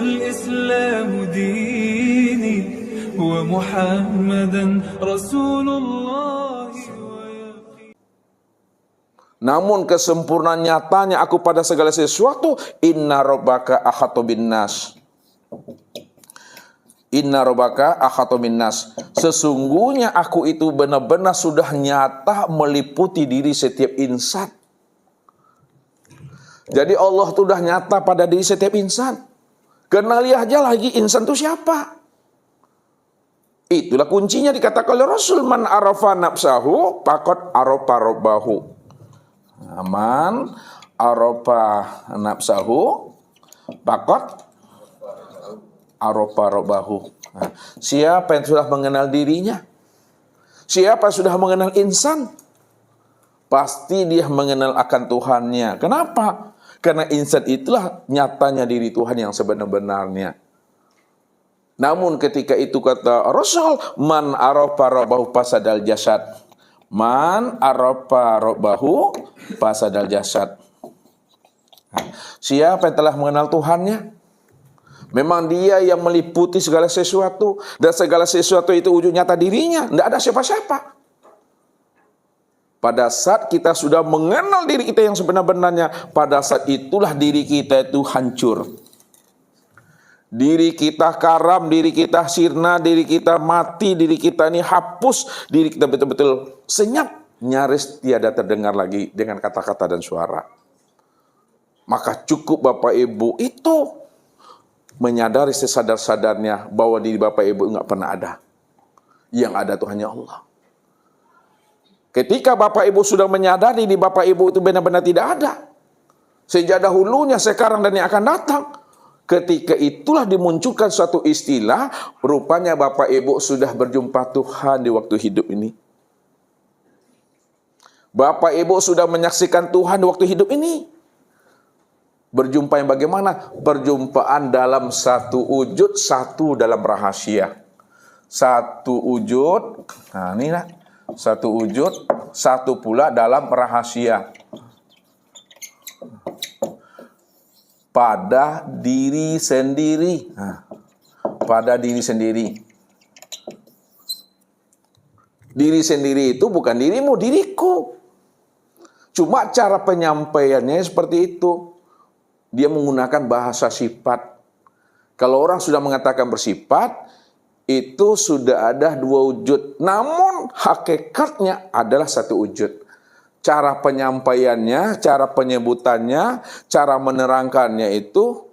والإسلام ديني ومحمدا رسول الله. Namun kesempurnaan nyatanya aku pada segala sesuatu, inna rabbaka ahata binnas. Inna rabbaka ahata binnas. Sesungguhnya aku itu benar-benar sudah nyata meliputi diri setiap insan. Jadi Allah itu sudah nyata pada diri setiap insan. Kenali aja lagi insan itu siapa. Itulah kuncinya dikatakan oleh Rasul, man arafa nafsahu faqad arafa rabbahu. Man arafa nafsahu faqad arafa rabbahu. Siapa yang sudah mengenal dirinya? Siapa yang sudah mengenal insan? Pasti dia mengenal akan Tuhannya. Kenapa? Karena insan itulah nyatanya diri Tuhan yang sebenar-benarnya. Namun ketika itu kata Rasul, man arafa rabbahu fasadal jasad. Man arafa rabbahu fasadal jasad. Siapa yang telah mengenal Tuhannya? Memang dia yang meliputi segala sesuatu. Dan segala sesuatu itu wujud nyata dirinya. Tidak ada siapa-siapa. Pada saat kita sudah mengenal diri kita yang sebenar-benarnya, pada saat itulah diri kita itu hancur. Diri kita karam, diri kita sirna, diri kita mati, diri kita ini hapus, diri kita betul-betul senyap, nyaris tiada terdengar lagi dengan kata-kata dan suara. Maka cukup Bapak Ibu itu menyadari sesadar-sadarnya bahwa diri Bapak Ibu enggak pernah ada. Yang ada itu hanya Allah. Ketika Bapak Ibu sudah menyadari di Bapak Ibu itu benar-benar tidak ada, sejak dahulunya, sekarang, dan yang akan datang, ketika itulah dimunculkan suatu istilah, rupanya Bapak Ibu sudah berjumpa Tuhan di waktu hidup ini. Bapak Ibu sudah menyaksikan Tuhan di waktu hidup ini. Berjumpa yang bagaimana? Perjumpaan dalam satu wujud, satu dalam rahasia. Satu wujud, nah inilah. Satu wujud, satu pula dalam rahasia. Pada diri sendiri. Nah, pada diri sendiri. Diri sendiri itu bukan dirimu, diriku. Cuma cara penyampaiannya seperti itu. Dia menggunakan bahasa sifat. Kalau orang sudah mengatakan bersifat, itu sudah ada dua wujud. Namun hakikatnya adalah satu wujud. Cara penyampaiannya, cara penyebutannya, cara menerangkannya itu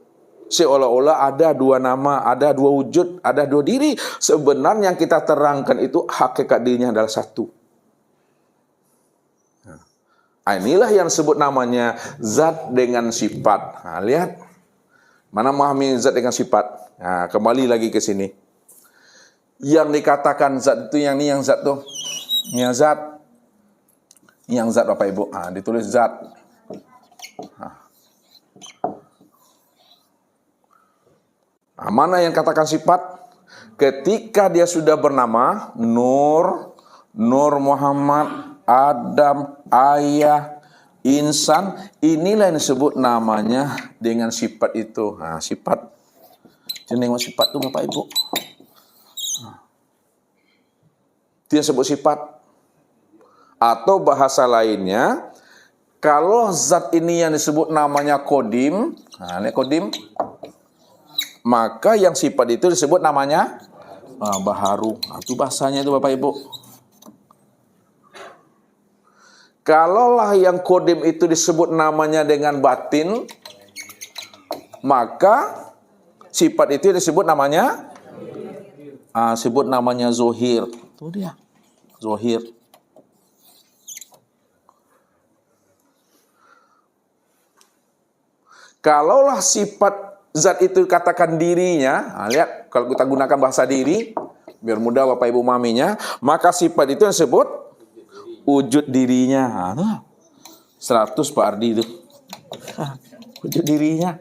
seolah-olah ada dua nama, ada dua wujud, ada dua diri. Sebenarnya yang kita terangkan itu hakikat dirinya adalah satu. Nah, inilah yang disebut namanya zat dengan sifat. Nah, lihat. Mana memahami zat dengan sifat? Nah, kembali lagi ke sini. Yang dikatakan zat itu yang ini, yang zat tuh. Yang zat. Yang zat Bapak Ibu. Nah, ditulis zat. Nah, mana yang katakan sifat? Ketika dia sudah bernama Nur, Nur Muhammad, Adam, Ayah, Insan, inilah yang disebut namanya dengan sifat itu. Nah, sifat. Jadi sifat itu Bapak Ibu. Dia sebut sifat. Atau bahasa lainnya, kalau zat ini yang disebut namanya kodim, nah ini kodim, maka yang sifat itu disebut namanya baharu. Nah, itu bahasanya itu Bapak Ibu. Kalaulah yang kodim itu disebut namanya dengan batin, maka sifat itu disebut namanya zohir. Itu dia, zohir. Kalaulah sifat zat itu katakan dirinya, nah lihat kalau kita gunakan bahasa diri, biar mudah Bapak Ibu maminya, maka sifat itu disebut wujud dirinya. Nah, 100 Pak Ardi itu. Wujud dirinya.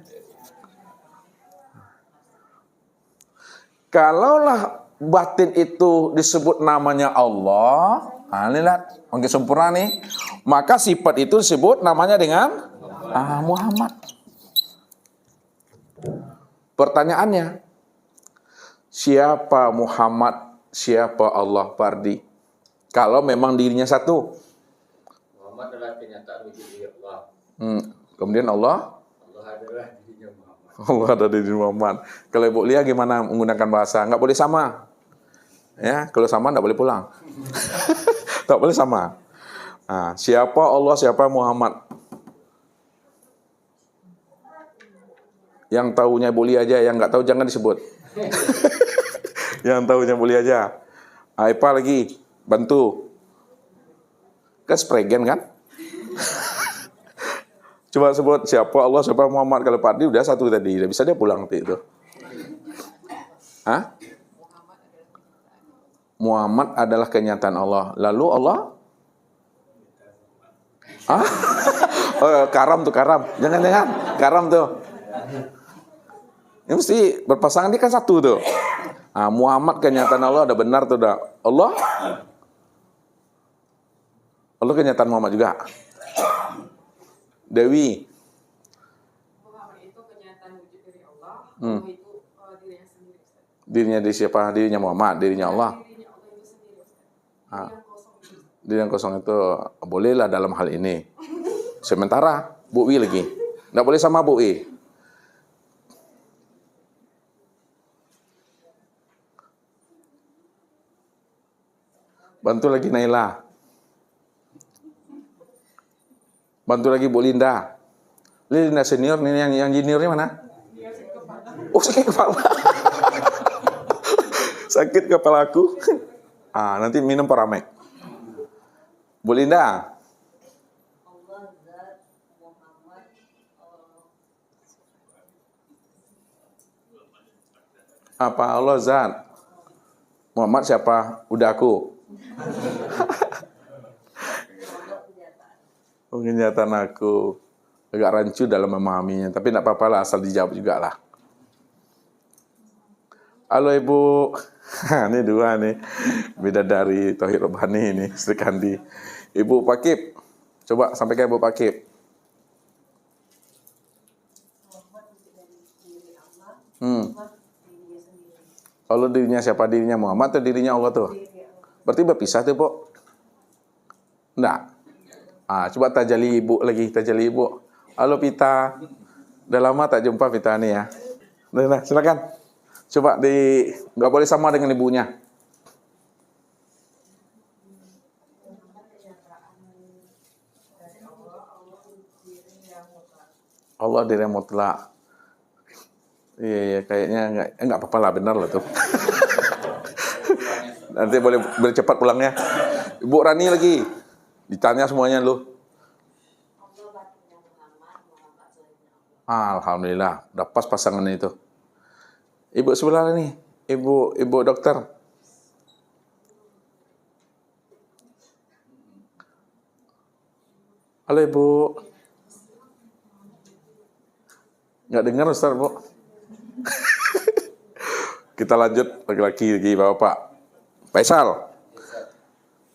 Kalaulah batin itu disebut namanya Allah, nah lihat, makin sempurna nih, maka sifat itu disebut namanya dengan Muhammad. Pertanyaannya, siapa Muhammad, siapa Allah, Pardi? Kalau memang dirinya satu. Muhammad adalah kenyataan wujud diri Allah. Kemudian Allah? Allah adalah dirinya Muhammad. Allah ada di diri Muhammad. Kalau Ibu Lia gimana menggunakan bahasa? Nggak boleh sama. Ya, kalau sama nggak boleh pulang. Tak boleh sama. Nah, siapa Allah, siapa Muhammad? Yang tahunya boleh aja, yang nggak tahu jangan disebut. Yang tahunya boleh aja. Apa lagi? Bantu. Kan spregen kan? Coba sebut siapa Allah, siapa Muhammad. Kalau Pak Di udah satu tadi, udah bisa dia pulang nanti itu. Hah? Muhammad adalah kenyataan Allah. Lalu Allah? Ah? Oh, karam tuh, karam. Jangan-jangan, karam tuh. Ini mesti berpasangan, ini kan satu tuh. Nah, Muhammad kenyataan Allah ada benar tuh dah. Allah? Allah kenyataan Muhammad juga. Dewi. Muhammad itu kenyataan wujud dari Allah. Allah itu dirinya sendiri, Ustaz. Dirinya di siapa? Dirinya Muhammad, dirinya Allah. Dirinya Allah itu sendiri, Ustaz. Ah. Diri yang kosong itu. Diri yang kosong itu bolehlah dalam hal ini. Sementara Bu Wi lagi. Nggak boleh sama Bu Wi. Bantu lagi Naila. Bantu lagi Bu Linda. Linda senior, ini yang juniornya mana? Oh, sakit kepala. Sakit kepala aku. Ah, nanti minum Paramek. Bu Linda. Allah zat Muhammad Apa Allah zat? Muhammad siapa? Udah aku. Kenyataan aku. Agak rancu dalam memahaminya, tapi tidak apa-apa lah, asal dijawab juga lah. Halo Ibu. Ini dua nih. Bidadari Tauhid Robani ini, Sri Kandi. Ibu Pakip. Coba sampaikan Ibu Pakip. Allah dirinya siapa? Dirinya Muhammad atau dirinya Allah tuh? Berarti berpisah tuh, Bu? Enggak. Ah, coba tajali Ibu lagi, tajali Ibu. Halo Pita. Udah lama tak jumpa Pita nih ya. Nah, silakan. Coba nggak boleh sama dengan ibunya. Allah diri yang mutlak. Iya, kayaknya enggak apa-apa lah, benar lah tuh. Nanti boleh bercepat pulangnya. Ibu Rani lagi. Ditanya semuanya lu. Alhamdulillah, udah pas pasangannya itu. Ibu sebelah nih, ibu dokter. Halo Ibu. Nggak dengar Ustaz, Bu. Kita lanjut laki-laki lagi Bapak. Faisal.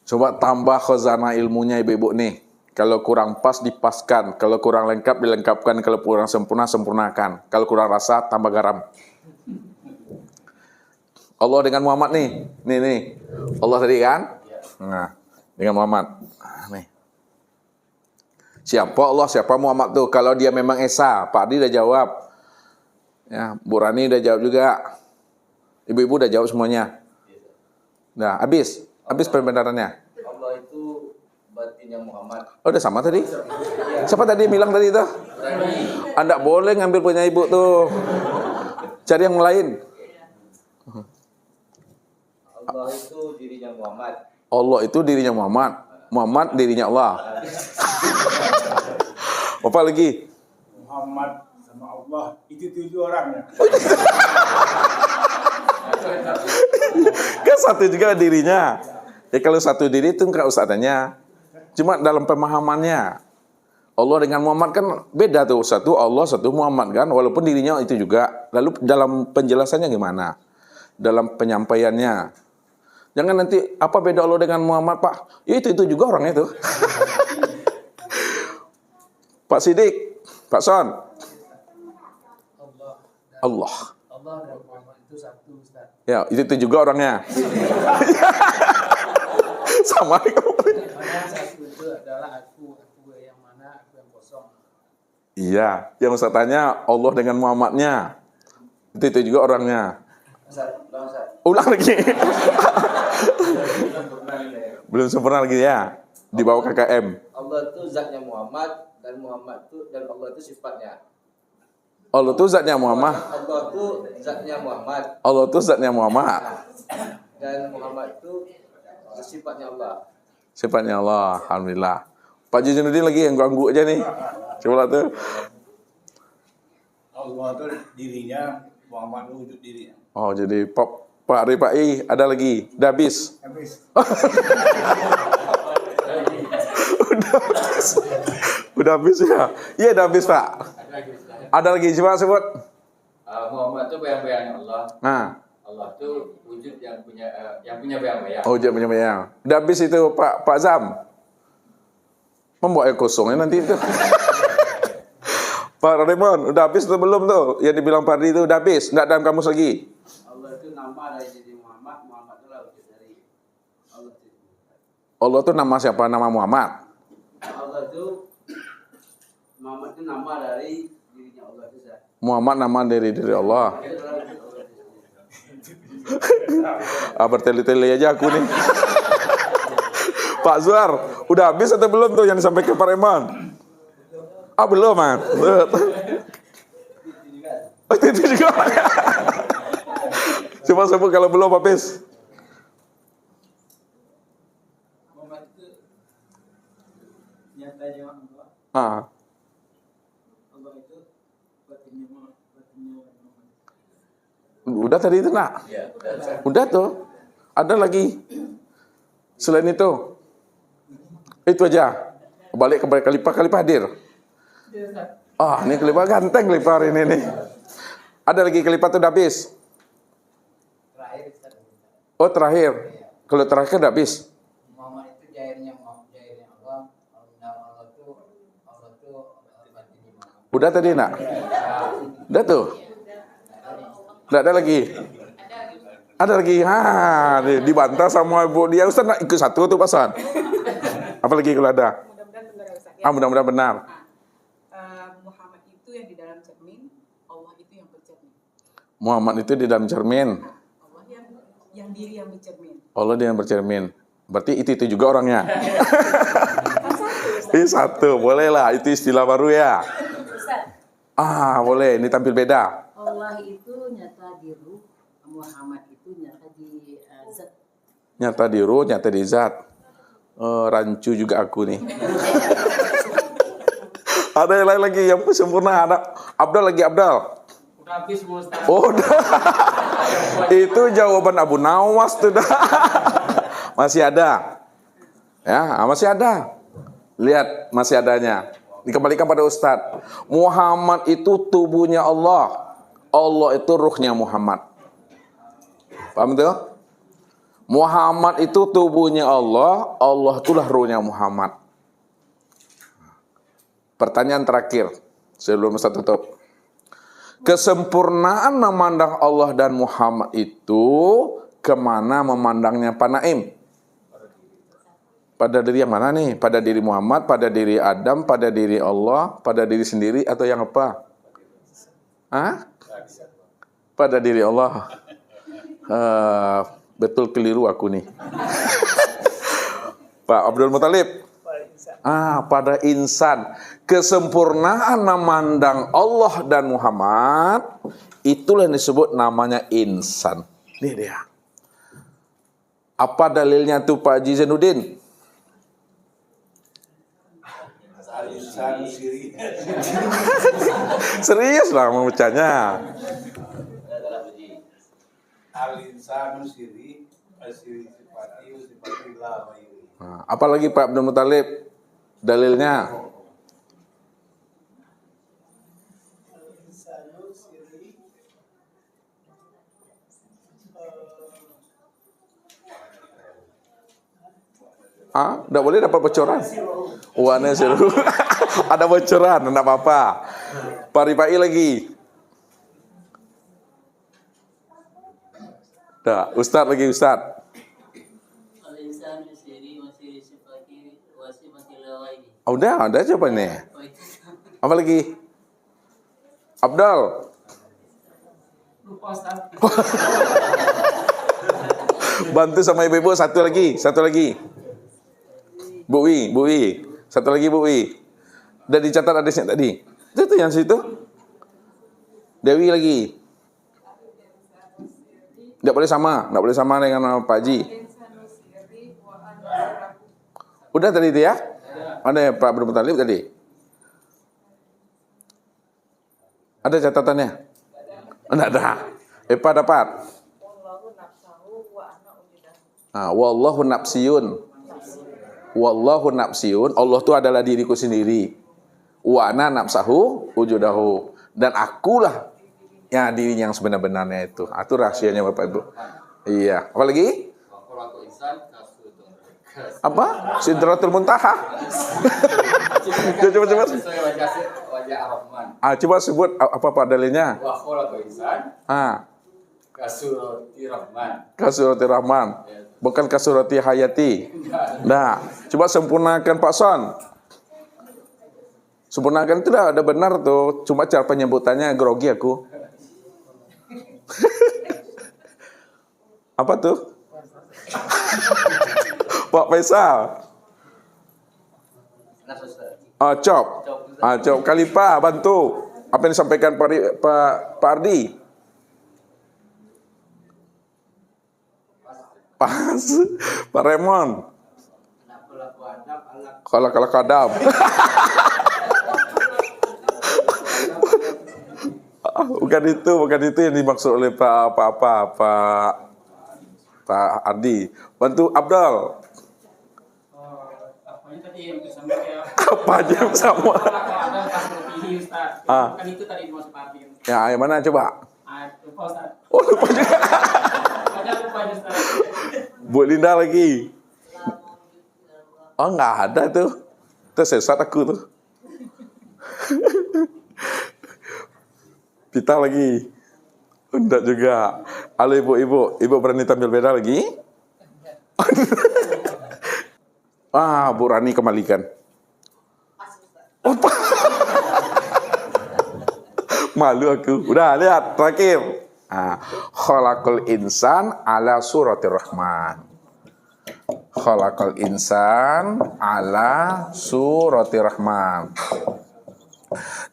Coba tambah khazanah ilmunya ibu-ibu nih. Kalau kurang pas dipaskan, kalau kurang lengkap dilengkapkan, kalau kurang sempurna sempurnakan, kalau kurang rasa tambah garam. Allah dengan Muhammad nih. Allah tadi kan? Nah, dengan Muhammad. Nih. Siapa Allah, siapa Muhammad tuh? Kalau dia memang Esa, Pak Adi udah jawab. Ya, Bu Rani udah jawab juga. Ibu-ibu udah jawab semuanya. Nah, habis pembenarannya. Allah itu batinnya Muhammad. Oh, udah sama tadi? Siapa tadi bilang tadi itu? Anda boleh ngambil punya ibu tuh. Cari yang lain. Allah itu dirinya Muhammad. Allah itu dirinya Muhammad. Muhammad dirinya Allah. Apa lagi? Muhammad sama Allah itu 7 orang ya. Kan satu juga dirinya. Ya kalau satu diri itu enggak usah tanya. Cuma dalam pemahamannya. Allah dengan Muhammad kan beda tuh. Satu Allah, satu Muhammad kan. Walaupun dirinya itu juga. Lalu dalam penjelasannya gimana? Dalam penyampaiannya. Jangan nanti, apa beda Allah dengan Muhammad, Pak? Ya itu juga orang itu. Pak Sidik, Pak Son. Allah. Allah dan Muhammad itu satu, Ustaz. Ya, itu juga orangnya. Sama. Mana satu itu adalah aku yang mana, aku yang kosong. Iya, yang Ustaz tanya Allah dengan Muhammadnya. Itu juga orangnya. Ulang lagi. Belum sempurna lagi ya. Di bawah KKM. Allah itu zatnya Muhammad dan Muhammad itu dan Allah itu sifatnya. Allah itu zatnya Muhammad. Allah itu zatnya Muhammad Allah itu zatnya Muhammad. dan Muhammad itu sifatnya Allah. Sifatnya Allah. Alhamdulillah. Pak Juznuddin lagi yang ganggu aja nih. Coba tuh. Allah itu dirinya, Muhammad itu wujud dirinya. Oh, jadi Pak Ripai ada lagi. Udah habis. Habis. Udah habis ya? Iya, udah habis, Pak. Ada lagi, coba sebut. Muhammad itu bayang-bayangnya Allah. Nah, Allah itu wujud yang punya bayang-bayang. oh, jangan banyak. Udah habis itu, Pak Zam. Membawa yang kosongnya nanti itu. Pak Raymond, udah habis atau belum tuh? Yang dibilang Pak Ardi itu udah habis, nggak dalam kamus lagi. Allah itu nama dari diri Muhammad, Muhammad itu wujud dari Allah. Allah itu nama siapa? Nama Muhammad. Allah itu Muhammad itu nama dari dirinya Allah itu, Ustaz. Muhammad nama dari diri Allah. Itu adalah wujud Allah itu sendiri. Bertele-tele aja aku nih. Pak Zuhar, udah habis atau belum tuh yang disampaikan Pak Raymond? Ah, belum, Man. Oh, itu juga. Coba sebut kalau belum habis. Muhammad itu nyatanya Allah. Ah, Allah itu batinnya Muhammad. udah tadi itu, Nak. Ya, Udah tuh. Ada lagi. Selain itu. Itu aja. Balik ke Kalipah hadir. Ah, ini Kalipah ganteng Kalipah hari ini nih. Ada lagi Kalipah tuh udah habis. Terakhir, Ustaz. Oh, terakhir. Kalau terakhir udah habis. Muhammad itu jahirnya Allah. Allah itu batinnya Muhammad. Udah tadi, Nak. Udah tuh. Udah ada lagi. Ada lagi. Nih, dibantah sama ibu dia. Ustaz nak ikut satu tuh pasan. Apalagi kalau ada. Mudah-mudahan benar ya, Ustaz. Ah, mudah-mudahan benar. Muhammad itu yang di dalam cermin, Allah itu yang bercermin. Muhammad itu di dalam cermin. Allah yang diri yang bercermin. Allah dia yang bercermin. Berarti itu juga orangnya. Ini satu, boleh lah. Itu istilah baru ya. Ustaz, Ah, boleh. Ini tampil beda. Allah itu nyata di ruh, Muhammad itu nyata di zat. Nyata di ruh, nyata di zat. Rancu juga aku nih. Ada yang lain lagi yang sempurna. Ada Abdal lagi, Abdal. Udah habis semua, Ustaz. Oh, dah. Itu jawaban Abu Nawas tuh dah. Masih ada. Ya, masih ada. Lihat, masih adanya. Dikembalikan pada Ustadz. Muhammad itu tubuhnya Allah. Allah itu ruhnya Muhammad. Paham itu? Muhammad itu tubuhnya Allah. Allah itulah ruhnya Muhammad. Pertanyaan terakhir sebelum Ustadz tutup. Kesempurnaan memandang Allah dan Muhammad itu kemana memandangnya Pak Naim? Pada diri yang mana nih? Pada diri Muhammad, pada diri Adam, pada diri Allah, pada diri sendiri atau yang apa? Hah? Pada diri Allah. Betul keliru aku nih. Pak Abdul Muthalib. Pada insan. Kesempurnaan memandang Allah dan Muhammad, itulah yang disebut namanya insan. Ini dia. Apa dalilnya tuh Pak Haji Zainuddin? Serius lah membacanya. Al-insanu siri, asiri sifati, sifati la wa iri. Apalagi Pak Abdul Muthalib dalilnya? Al-insanu siri Nggak boleh dapat bocoran. Uangnya seru. Ada bocoran, enggak apa-apa. Pak Ripai lagi. Dah, Ustaz lagi Ustaz. Al-insan sendiri masih sifati wasifati lawaini. Udah jawabannya. Apa lagi? Abdul. Lupa Ustaz. Bantu sama ibu-ibu satu lagi. Bu Wi. Satu lagi Bu Wi. Udah dicatat adresnya tadi. Itu yang situ. Dewi lagi. Tidak boleh sama dengan Pak Haji. Udah tadi itu ya? Ada ya Pak Abdul Muthalib tadi? Ada catatannya? Enggak ada. Epa dapat. Wallahu nafsiyun. Allah itu adalah diriku sendiri. Wa ana nafsahu wujudahu. Dan akulah ya dirinya yang sebenar-benarnya itu. Itu rahasianya Bapak Ibu. Iya. Apa lagi? Apa? Sidratul Muntaha. Coba. Wajah Ar-Rahman. Coba sebut apa dalilnya? Wa khalaqal insan kasurati Rahman. Kasurati Rahman. Bukan kasurati hayati. Nah, coba sempurnakan Pak Son. Sempurnakan itu dah ada benar tuh. Cuma cara penyebutannya grogi aku. Apa tuh? Pak Faisal. Cop. Cop Kalipa bantu. Apa yang disampaikan Pak Ardi? Pas. Pak Raymond. Kalau kadam. Bukan itu yang dimaksud oleh Pak Ardi. Bantu Abdul. Apanya tadi yang disampaikan? Apa aja yang sama? Kan itu tadi dimaksud Pak Ardi. Ya, yang mana coba? Lupa Ustaz. Oh, lupa juga. Lupa Ustaz. Bu Linda lagi. Oh, nggak ada tuh. Tersesat aku tuh. Pita lagi. Enggak juga. Halo ibu-ibu. Ibu berani tampil beda lagi? Bu Rani kembalikan. Opa. Malu aku. Udah lihat terakhir. Khalaqal insan ala suratir Rahman. Khalaqal insan ala suratir Rahman.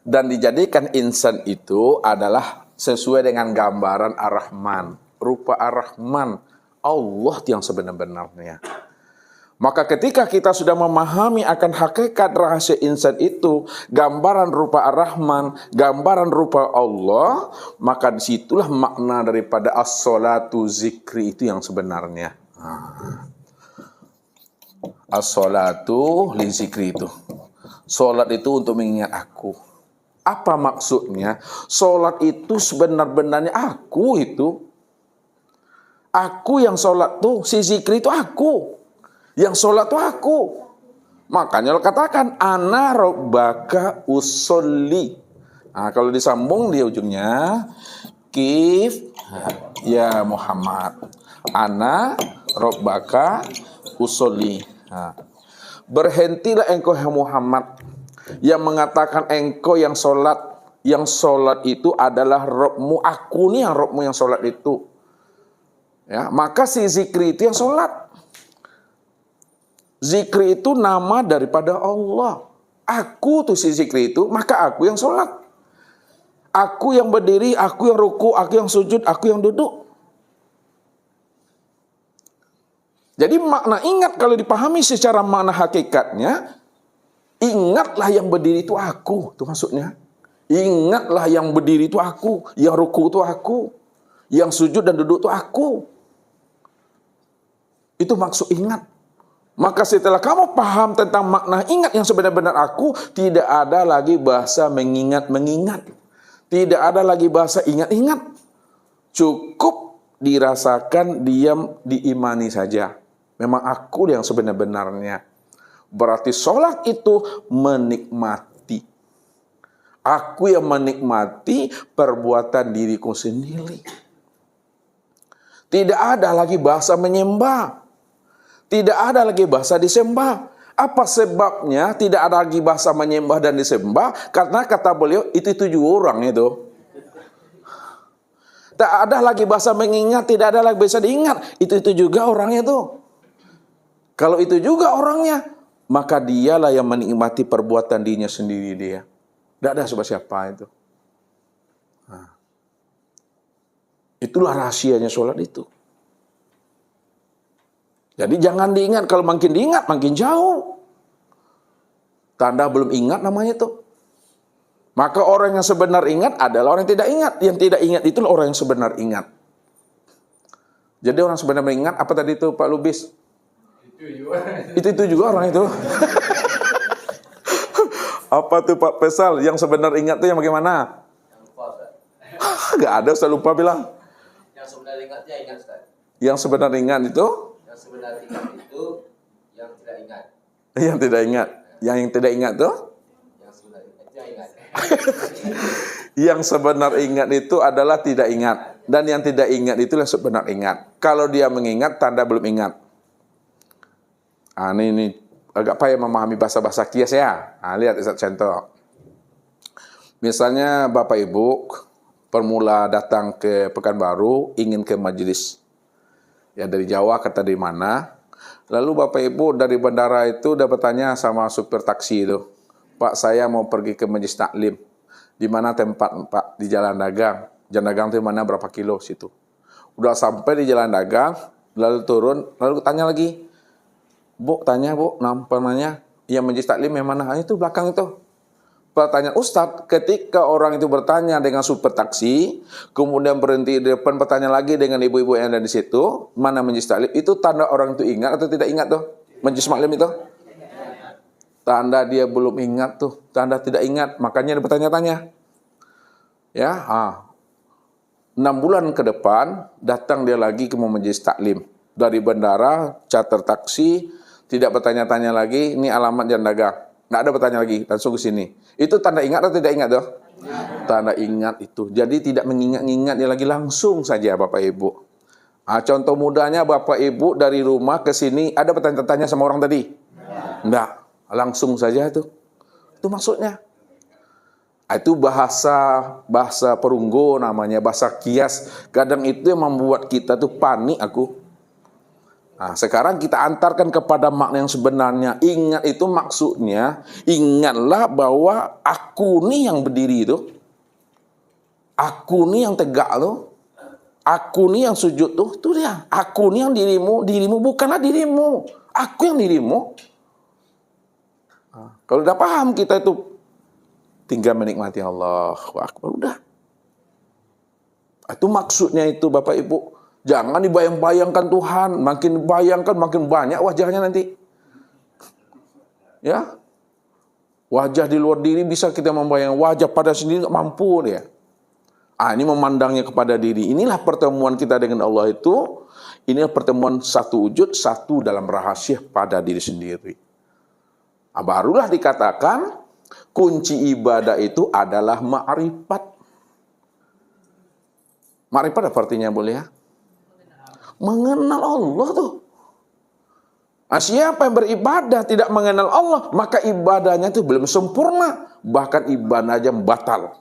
Dan dijadikan insan itu adalah sesuai dengan gambaran Ar-Rahman, rupa Ar-Rahman, Allah yang sebenar-benarnya. Maka ketika kita sudah memahami akan hakikat rahasia insan itu, gambaran rupa Ar-Rahman, gambaran rupa Allah, maka disitulah makna daripada as-salatu zikri itu yang sebenarnya. As-salatu li zikri itu. Salat itu untuk mengingat aku. Apa maksudnya? Salat itu sebenar-benarnya aku itu. Aku yang salat tuh, si zikri itu aku. Yang salat tuh aku. Makanya lo katakan ana rabbaka usolli. Kalau disambung di ujungnya kif ya Muhammad. Ana rabbaka usolli. Berhentilah engkau Muhammad yang mengatakan engkau yang sholat itu adalah Rabbmu, aku nih yang Rabbmu yang sholat itu. Ya, maka si zikri itu yang sholat. Zikri itu nama daripada Allah. Aku tuh si zikri itu, maka aku yang sholat. Aku yang berdiri, aku yang ruku, aku yang sujud, aku yang duduk. Jadi makna ingat kalau dipahami secara makna hakikatnya, ingatlah yang berdiri itu aku, itu maksudnya. Ingatlah yang berdiri itu aku, yang ruku itu aku, yang sujud dan duduk itu aku. Itu maksud ingat. Maka setelah kamu paham tentang makna ingat yang sebenar-benar aku, tidak ada lagi bahasa mengingat-mengingat. Tidak ada lagi bahasa ingat-ingat. Cukup dirasakan, diam, diimani saja. Memang aku yang sebenar-benarnya. Berarti sholat itu menikmati. Aku yang menikmati perbuatan diriku sendiri. Tidak ada lagi bahasa menyembah. Tidak ada lagi bahasa disembah. Apa sebabnya tidak ada lagi bahasa menyembah dan disembah? Karena kata beliau, itu juga orang itu. Tak ada lagi bahasa mengingat, tidak ada lagi bahasa diingat. Itu juga orangnya itu. Kalau itu juga orangnya, maka dialah yang menikmati perbuatan dirinya sendiri dia. Tidak ada siapa-siapa itu. Nah. Itulah rahasianya sholat itu. Jadi jangan diingat, kalau makin diingat makin jauh. Tanda belum ingat namanya itu. Maka orang yang sebenar ingat adalah orang yang tidak ingat. Yang tidak ingat itulah orang yang sebenar ingat. Jadi orang sebenar ingat, apa tadi itu Pak Lubis? Itu juga orang itu. Apa tuh Pak Pesal? Yang sebenar ingat itu yang bagaimana? Yang lupa, Ustaz. Gak ada, Ustaz lupa bilang. Yang sebenarnya ingatnya ingat, Ustaz. Yang sebenar ingat itu? Yang sebenarnya ingat itu yang tidak ingat. Yang tidak ingat. Yang tidak ingat tuh? Yang sebenarnya ingatnya ingat. Yang sebenar ingat itu adalah tidak ingat. Dan yang tidak ingat itulah sebenar ingat. Kalau dia mengingat, tanda belum ingat. Ini agak payah memahami bahasa-bahasa kias ya. Lihat Ustaz contoh. Misalnya Bapak Ibu permula datang ke Pekanbaru, ingin ke majelis. Ya dari Jawa, kata di mana. Lalu Bapak Ibu dari bandara itu udah bertanya sama supir taksi itu. Pak, saya mau pergi ke majelis taklim. Di mana tempat Pak? Di Jalan Dagang. Jalan Dagang itu mana, berapa kilo situ. Udah sampai di Jalan Dagang, lalu turun, lalu tanya lagi. Bu, tanya Bu, namanya yang majelis taklim yang mana? Itu belakang itu. Pertanyaan Ustadz, ketika orang itu bertanya dengan supir taksi, kemudian berhenti di depan bertanya lagi dengan ibu-ibu yang ada di situ, mana majelis taklim, itu tanda orang itu ingat atau tidak ingat tuh? Majelis taklim itu? Tanda dia belum ingat tuh, tanda tidak ingat, makanya dia bertanya-tanya. Ya, 6 bulan ke depan, datang dia lagi ke majelis taklim. Dari bandara, charter taksi, tidak bertanya-tanya lagi, ini alamat Jalan Dagang. Nggak ada bertanya lagi, langsung ke sini. Itu tanda ingat atau tidak ingat tuh? Tanda ingat itu. Jadi tidak mengingat-ingat dia lagi, langsung saja Bapak Ibu. Contoh mudahnya Bapak Ibu dari rumah ke sini, ada bertanya-tanya sama orang tadi? Enggak, langsung saja itu. Itu maksudnya. Itu bahasa perunggu namanya, bahasa kias. Kadang itu yang membuat kita tuh panik aku. Nah, sekarang kita antarkan kepada makna yang sebenarnya. Ingat itu maksudnya, ingatlah bahwa aku nih yang berdiri itu. Aku nih yang tegak tuh. Aku nih yang sujud tuh. Itu dia. Aku nih yang dirimu bukanlah dirimu. Aku yang dirimu. Nah, kalau udah paham kita itu, tinggal menikmati Allah. Akbar, udah. Itu maksudnya itu Bapak Ibu. Jangan dibayang-bayangkan Tuhan, makin bayangkan makin banyak wajahnya nanti. Ya, wajah di luar diri bisa kita membayang, wajah pada sendiri nggak mampu dia. Ini memandangnya kepada diri. Inilah pertemuan kita dengan Allah itu. Inilah pertemuan satu wujud, satu dalam rahasia pada diri sendiri. Barulah dikatakan kunci ibadah itu adalah ma'rifat. Ma'rifat apa artinya boleh ya? Mengenal Allah tuh. Siapa yang beribadah tidak mengenal Allah, maka ibadahnya itu belum sempurna. Bahkan ibadahnya batal.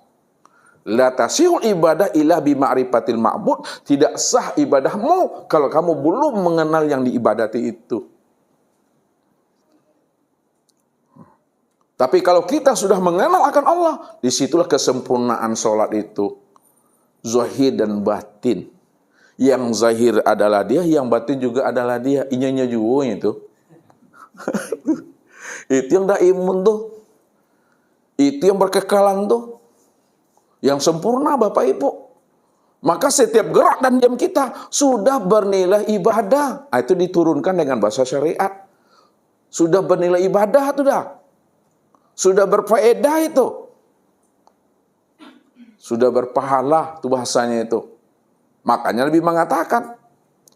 La tasihul ibadah illa bi ma'rifatil ma'bud. Tidak sah ibadahmu kalau kamu belum mengenal yang diibadati itu. Tapi kalau kita sudah mengenal akan Allah, disitulah kesempurnaan sholat itu. Zahir dan batin. Yang zahir adalah dia, yang batin juga adalah dia. Inya juga itu. Itu yang daimun tuh. Itu yang berkekalan tuh. Yang sempurna Bapak Ibu. Maka setiap gerak dan diam kita sudah bernilai ibadah. Itu diturunkan dengan bahasa syariat. Sudah bernilai ibadah itu dah. Sudah berfaedah itu. Sudah berpahala itu bahasanya itu. Makanya lebih mengatakan,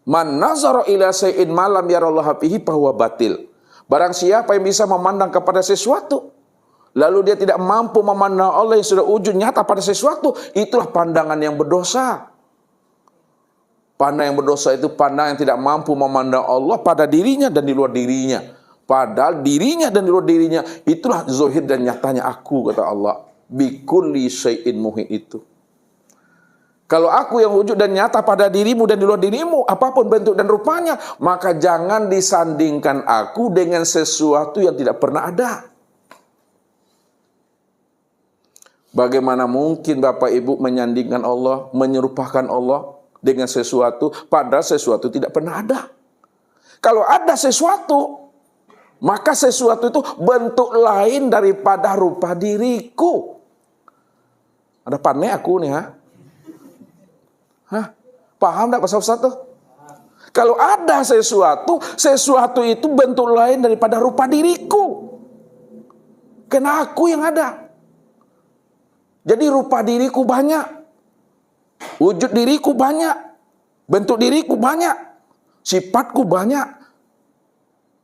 man nazara ila syai'in ma lam yarallaha fihi fahuwa batil. Barang siapa yang bisa memandang kepada sesuatu, lalu dia tidak mampu memandang Allah yang sudah wujud nyata pada sesuatu, itulah pandangan yang berdosa. Pandang yang berdosa itu pandang yang tidak mampu memandang Allah pada dirinya dan di luar dirinya. Padahal dirinya dan di luar dirinya itulah zahir dan nyatanya aku, kata Allah. Bikulli syai'in muhit itu. Kalau aku yang wujud dan nyata pada dirimu dan di luar dirimu, apapun bentuk dan rupanya, maka jangan disandingkan aku dengan sesuatu yang tidak pernah ada. Bagaimana mungkin Bapak Ibu menyandingkan Allah, menyerupakan Allah dengan sesuatu, padahal sesuatu tidak pernah ada. Kalau ada sesuatu, maka sesuatu itu bentuk lain daripada rupa diriku. Ada pane aku nih, ha? Hah? Paham tak pasal Ustaz tuh? Kalau ada sesuatu, sesuatu itu bentuk lain daripada rupa diriku. Karena aku yang ada. Jadi rupa diriku banyak. Wujud diriku banyak, bentuk diriku banyak, sifatku banyak.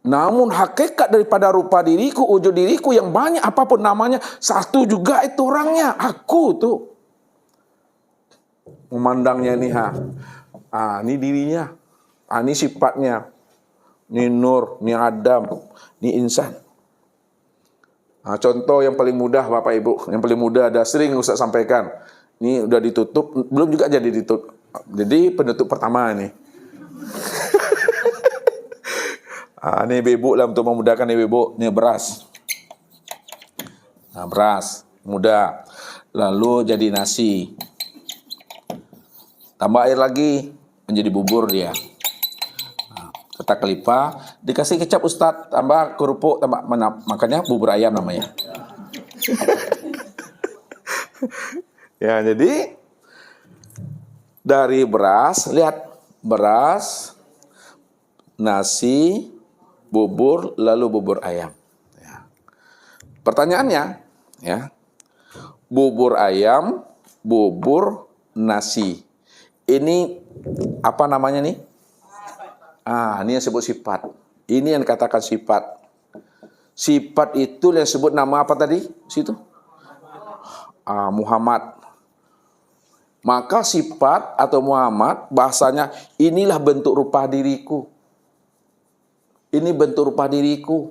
Namun hakikat daripada rupa diriku, wujud diriku yang banyak, apapun namanya, satu juga itu orangnya, aku tuh. Memandangnya nih, ini dirinya, ini sifatnya, ini Nur, ini Adam, ini insan. Contoh yang paling mudah Bapak Ibu, yang paling mudah ada sering Ustaz sampaikan. Ini udah ditutup, belum juga jadi ditutup. Jadi penutup pertama nih. Ini bebuk lah untuk memudahkan nih bebuk. Ini beras. Beras, mudah. Lalu jadi nasi. Tambah air lagi, menjadi bubur dia. Kata kelipah, dikasih kecap Ustadz, tambah kerupuk, tambah makanya bubur ayam namanya. Ya, jadi dari beras, lihat beras, nasi, bubur, lalu bubur ayam. Ya. Pertanyaannya, ya, bubur ayam, bubur, nasi. Ini apa namanya nih? Ini yang sebut sifat. Ini yang dikatakan sifat. Sifat itu yang sebut nama apa tadi? Situ? Muhammad. Maka sifat atau Muhammad bahasanya inilah bentuk rupa diriku. Ini bentuk rupa diriku.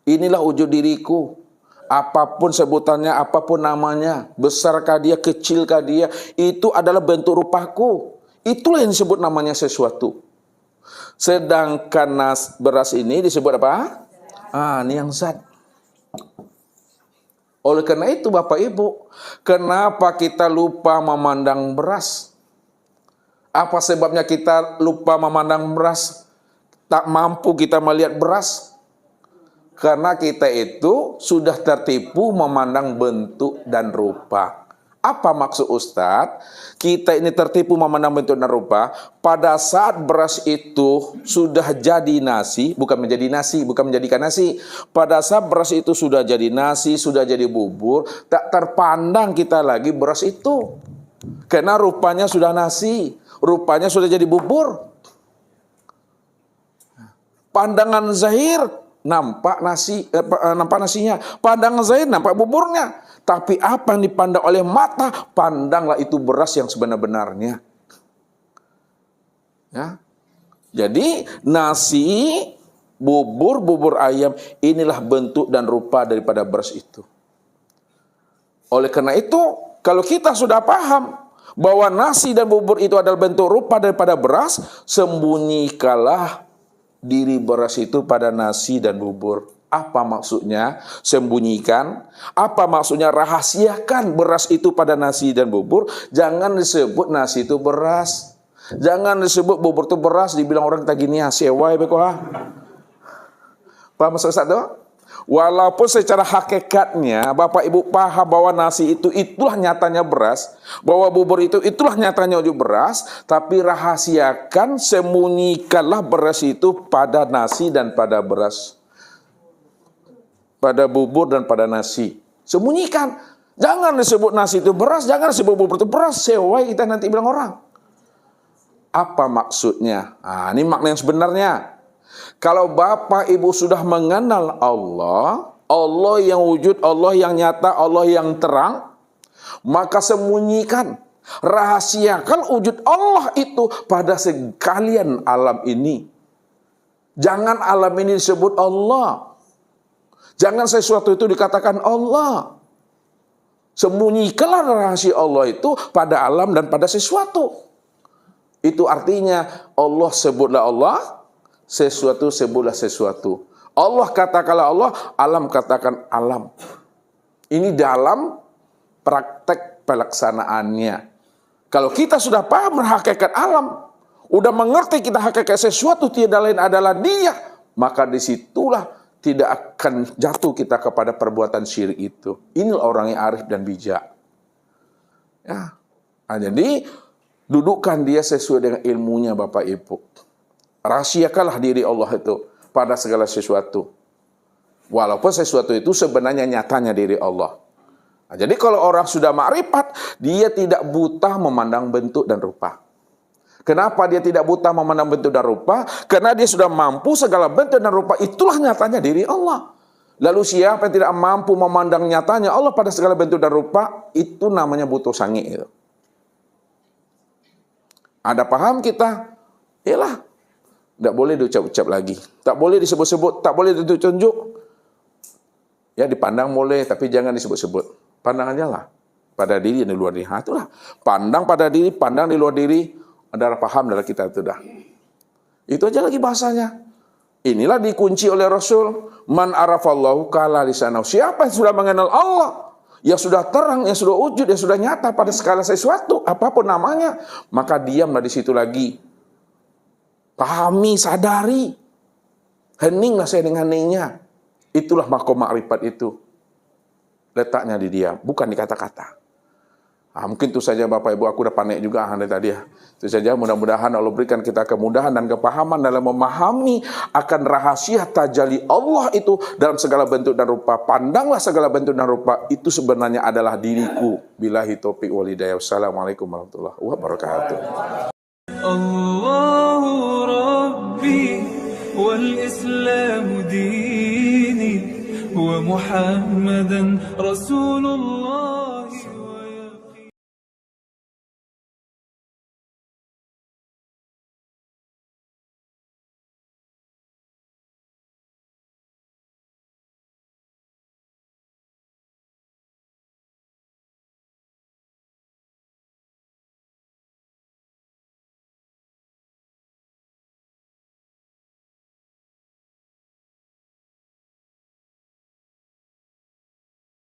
Inilah wujud diriku. Apapun sebutannya, apapun namanya, besarkah dia, kecilkah dia, itu adalah bentuk rupaku. Itulah yang disebut namanya sesuatu. Sedangkan beras ini disebut apa? Ini yang zat. Oleh karena itu Bapak Ibu, kenapa kita lupa memandang beras? Apa sebabnya kita lupa memandang beras? Tak mampu kita melihat beras? Karena kita itu sudah tertipu memandang bentuk dan rupa. Apa maksud Ustadz? Kita ini tertipu memandang bentuk dan rupa. Pada saat beras itu sudah jadi nasi, bukan menjadi nasi, bukan menjadikan nasi. Pada saat beras itu sudah jadi nasi, sudah jadi bubur, tak terpandang kita lagi beras itu. Karena rupanya sudah nasi, rupanya sudah jadi bubur. Pandangan zahir nampak nasi, nampak nasinya. Pandangan zahir nampak buburnya. Tapi apa yang dipandang oleh mata, pandanglah itu beras yang sebenar-benarnya. Ya. Jadi nasi, bubur ayam, inilah bentuk dan rupa daripada beras itu. Oleh karena itu, kalau kita sudah paham bahwa nasi dan bubur itu adalah bentuk rupa daripada beras, sembunyikanlah diri beras itu pada nasi dan bubur. Apa maksudnya? Sembunyikan. Apa maksudnya? Rahasiakan beras itu pada nasi dan bubur. Jangan disebut nasi itu beras. Jangan disebut bubur itu beras. Dibilang orang tak gini, sewai bekoha. Paham maksud Ustaz itu? Walaupun secara hakikatnya Bapak Ibu paham bahwa nasi itu itulah nyatanya beras, bahwa bubur itu itulah nyatanya beras, tapi rahasiakan, sembunyikanlah beras itu pada nasi dan pada beras. Pada bubur dan pada nasi. Sembunyikan. Jangan disebut nasi itu beras, jangan disebut bubur itu beras. Sewai kita nanti bilang orang. Apa maksudnya? Ini makna yang sebenarnya. Kalau Bapak Ibu sudah mengenal Allah, Allah yang wujud, Allah yang nyata, Allah yang terang, maka sembunyikan Rahasiakan wujud Allah itu pada sekalian alam ini. Jangan alam ini disebut Allah. Jangan sesuatu itu dikatakan Allah. Sembunyikanlah rahasia Allah itu pada alam dan pada sesuatu. Itu artinya Allah sebutlah Allah, sesuatu sebutlah sesuatu. Allah katakanlah Allah, alam katakan alam. Ini dalam praktek pelaksanaannya. Kalau kita sudah paham hakikat alam, udah mengerti kita hakikat sesuatu tiada lain adalah Dia, maka disitulah tidak akan jatuh kita kepada perbuatan syirik itu. Inilah orang yang arif dan bijak. Ya, jadi dudukkan dia sesuai dengan ilmunya Bapak Ibu. Rahasiakanlah diri Allah itu pada segala sesuatu. Walaupun sesuatu itu sebenarnya nyatanya diri Allah. Nah, jadi kalau orang sudah makrifat, dia tidak buta memandang bentuk dan rupa. Kenapa dia tidak buta memandang bentuk dan rupa? Karena dia sudah mampu segala bentuk dan rupa, itulah nyatanya diri Allah. Lalu siapa yang tidak mampu memandang nyatanya Allah pada segala bentuk dan rupa, itu namanya butuh sangi itu. Ada paham kita? Yalah, tidak boleh diucap-ucap lagi. Tak boleh disebut-sebut, tak boleh ditunjuk. Ya dipandang boleh, tapi jangan disebut-sebut. Pandang aja lah pada diri dan di luar diri. Itulah. Pandang pada diri, pandang di luar diri. Adalah paham dalam kita itu dah. Itu aja lagi bahasanya. Inilah dikunci oleh Rasul. Man arafallahu kala lisanahu. Siapa yang sudah mengenal Allah, yang sudah terang, yang sudah wujud, yang sudah nyata pada segala sesuatu, apapun namanya, maka diamlah di situ lagi. Pahami, sadari. Heninglah saya dengan heningnya. Itulah makom makrifat itu. Letaknya di dia, bukan di kata-kata. Mungkin itu saja Bapak Ibu, aku udah panik juga dari tadi ya. Itu saja, mudah-mudahan Allah berikan kita kemudahan dan kepahaman dalam memahami akan rahasia tajalli Allah itu dalam segala bentuk dan rupa. Pandanglah segala bentuk dan rupa itu sebenarnya adalah diriku. Billahi taufiq wal hidayah. Wassalamualaikum warahmatullahi wabarakatuh. Allahu Rabbi wal Islamu dini wa Muhammadan Rasulullah.